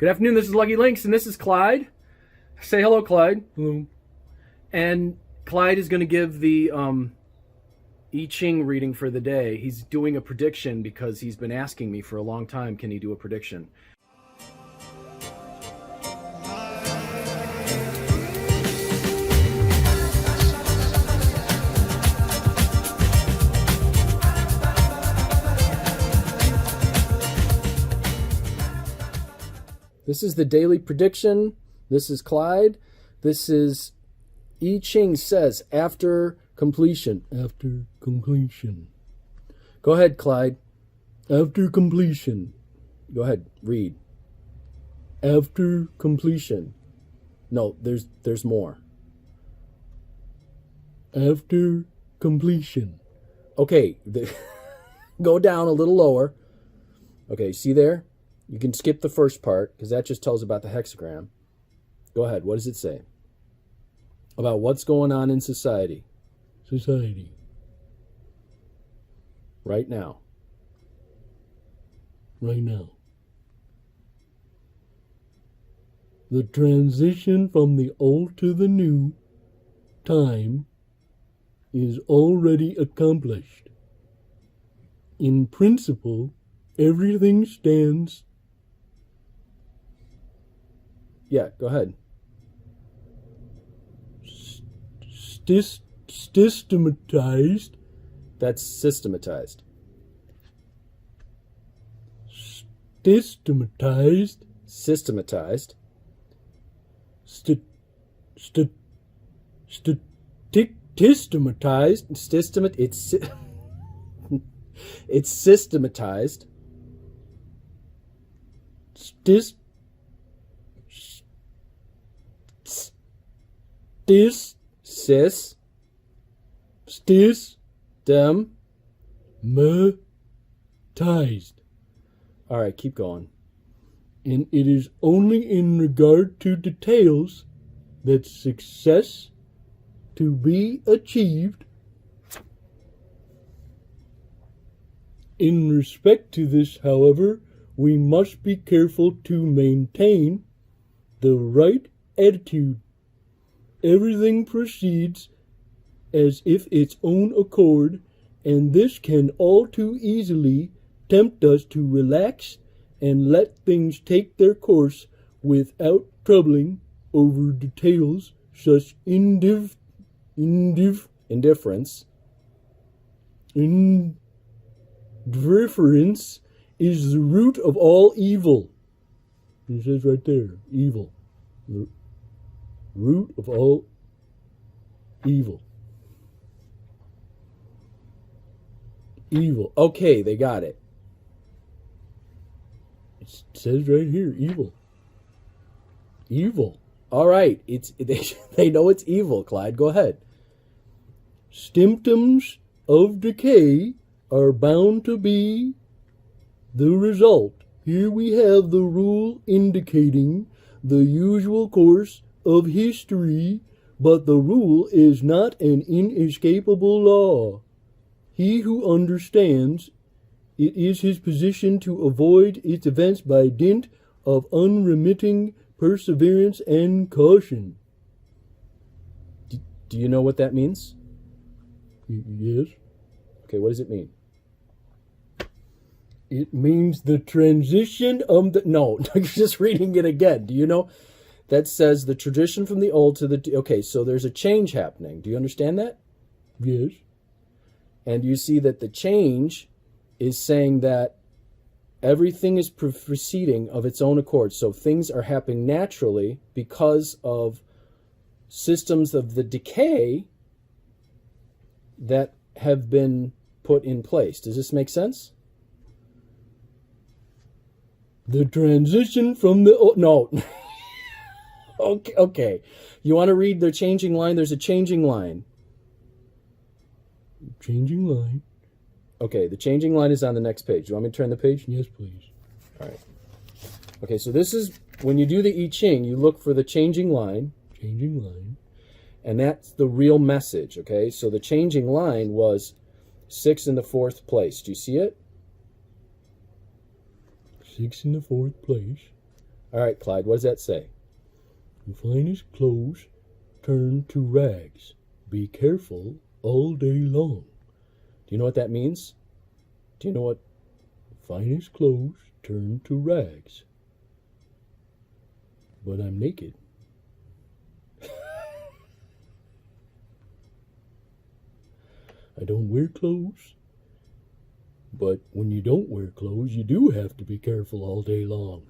Good afternoon, this is Lucky Links, and this is Clyde. Say hello, Clyde. Hello. And Clyde is going to give the I Ching reading for the day. He's doing a prediction because he's been asking me for a long time, can he do a prediction? This is the daily prediction. This is Clyde. This is I Ching says after completion. After completion. Go ahead, Clyde. After completion. Go ahead, read. After completion. No, there's more. After completion. Okay, go down a little lower. Okay, see there? You can skip the first part because that just tells about the hexagram. Go ahead. What does it say? About what's going on in society. Society. Right now. Right now. The transition from the old to the new time is already accomplished. In principle, everything stands. Yeah, go ahead. Systematized. That's systematized. Systematized. Systematized. Systematized. It's systematized. Systematized. All right, keep going. And it is only in regard to details that success to be achieved. In respect to this, however, we must be careful to maintain the right attitude. Everything proceeds as if its own accord, and this can all too easily tempt us to relax and let things take their course without troubling over details. Such indifference is the root of all evil. It says right there, evil. The root of all evil. Evil. Okay, they got it. It says right here, evil. Evil. All right, they know it's evil, Clyde. Go ahead. Symptoms of decay are bound to be the result. Here we have the rule indicating the usual course of history, but the rule is not an inescapable law. He who understands it is his position to avoid its events by dint of unremitting perseverance and caution. Do you know what that means? Yes. Okay, what does it mean? It means the transition of the... No, you're just reading it again. Do you know? That says the tradition from the old to the... Okay, so there's a change happening. Do you understand that? Yes. And you see that the change is saying that everything is proceeding of its own accord. So things are happening naturally because of systems of the decay that have been put in place. Does this make sense? The transition from the... No. Okay. You want to read the changing line? There's a changing line. Changing line. Okay, the changing line is on the next page. Do you want me to turn the page? Yes, please. All right. Okay, so this is, when you do the I Ching, you look for the changing line. Changing line. And that's the real message, okay? So the changing line was 6 in the 4th place. Do you see it? 6 in the 4th place. All right, Clyde, what does that say? The finest clothes turn to rags. Be careful all day long. Do you know what that means? Do you know what? Finest clothes turn to rags. But I'm naked. I don't wear clothes. But when you don't wear clothes, you do have to be careful all day long.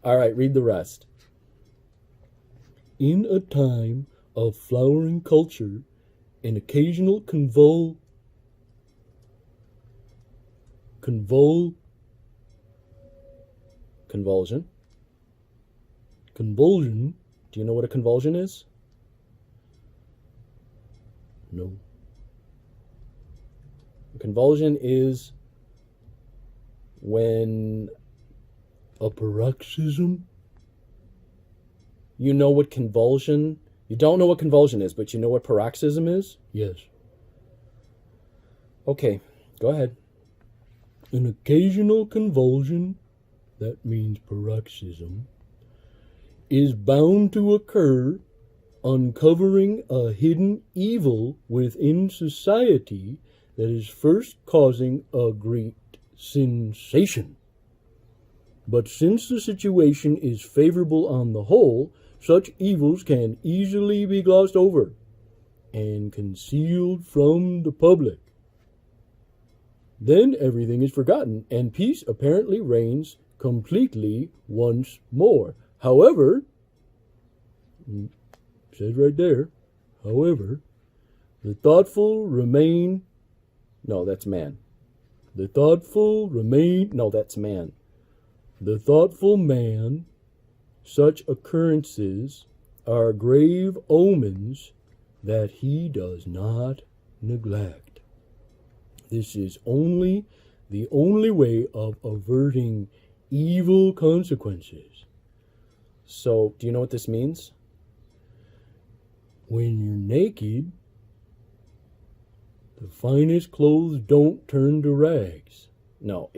All right, read the rest. In a time of flowering culture, an occasional convulsion. Do you know what a convulsion is? No. A convulsion is when... A paroxysm? You know what convulsion... You don't know what convulsion is, but you know what paroxysm is? Yes. Okay, go ahead. An occasional convulsion, that means paroxysm, is bound to occur, uncovering a hidden evil within society that is first causing a great sensation. But since the situation is favorable on the whole, such evils can easily be glossed over and concealed from the public. Then everything is forgotten, and peace apparently reigns completely once more. However, it says right there, however, the thoughtful remain... No, that's man. The thoughtful remain... No, that's man. The thoughtful man, such occurrences are grave omens that he does not neglect. This is the only way of averting evil consequences. So, do you know what this means? When you're naked, the finest clothes don't turn to rags. No,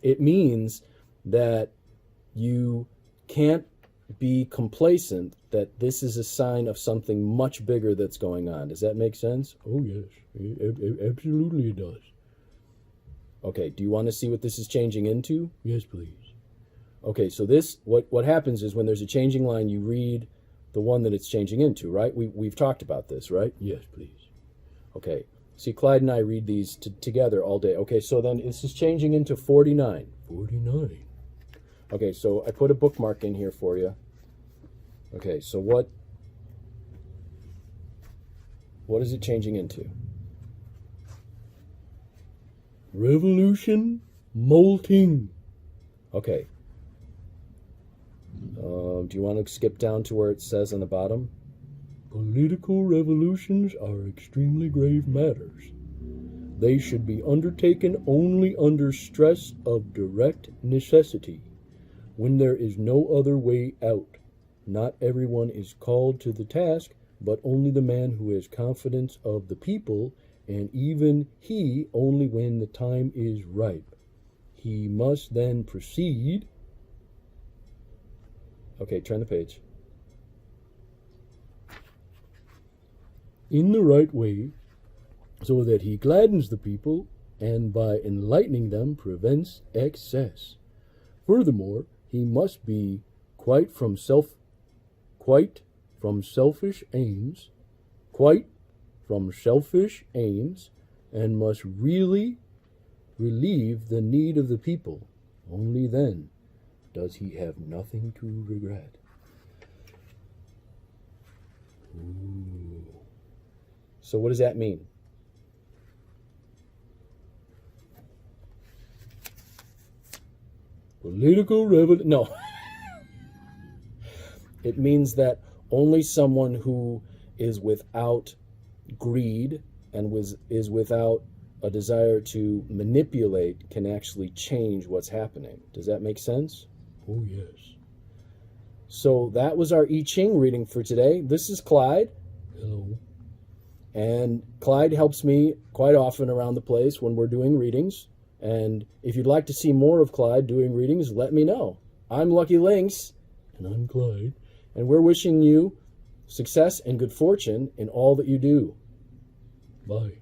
it means that you can't be complacent, that this is a sign of something much bigger that's going on. Does that make sense? Oh, yes. Absolutely it does. Okay, do you want to see what this is changing into? Yes, please. Okay, so this, what happens is when there's a changing line, you read the one that it's changing into, right? We've talked about this, right? Yes, please. Okay, see, Clyde and I read these together all day. Okay, so then this is changing into 49. 49. Okay, so I put a bookmark in here for you. Okay, so what is it changing into? Revolution molting. Okay. Do you want to skip down to where it says on the bottom? Political revolutions are extremely grave matters. They should be undertaken only under stress of direct necessity, when there is no other way out. Not everyone is called to the task, but only the man who has confidence of the people, and even he only when the time is ripe. He must then proceed. Okay, turn the page. In the right way, so that he gladdens the people, and by enlightening them prevents excess. Furthermore, he must be quite from selfish aims, and must really relieve the need of the people. Only then does he have nothing to regret. Ooh. So what does that mean? Political revolution. No. It means that only someone who is without greed and is without a desire to manipulate can actually change what's happening. Does that make sense? Oh, yes. So that was our I Ching reading for today. This is Clyde. Hello. And Clyde helps me quite often around the place when we're doing readings. And if you'd like to see more of Clyde doing readings, let me know. I'm Lucky Lynx, And I'm Clyde. and we're wishing you success and good fortune in all that you do. Bye.